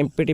MPT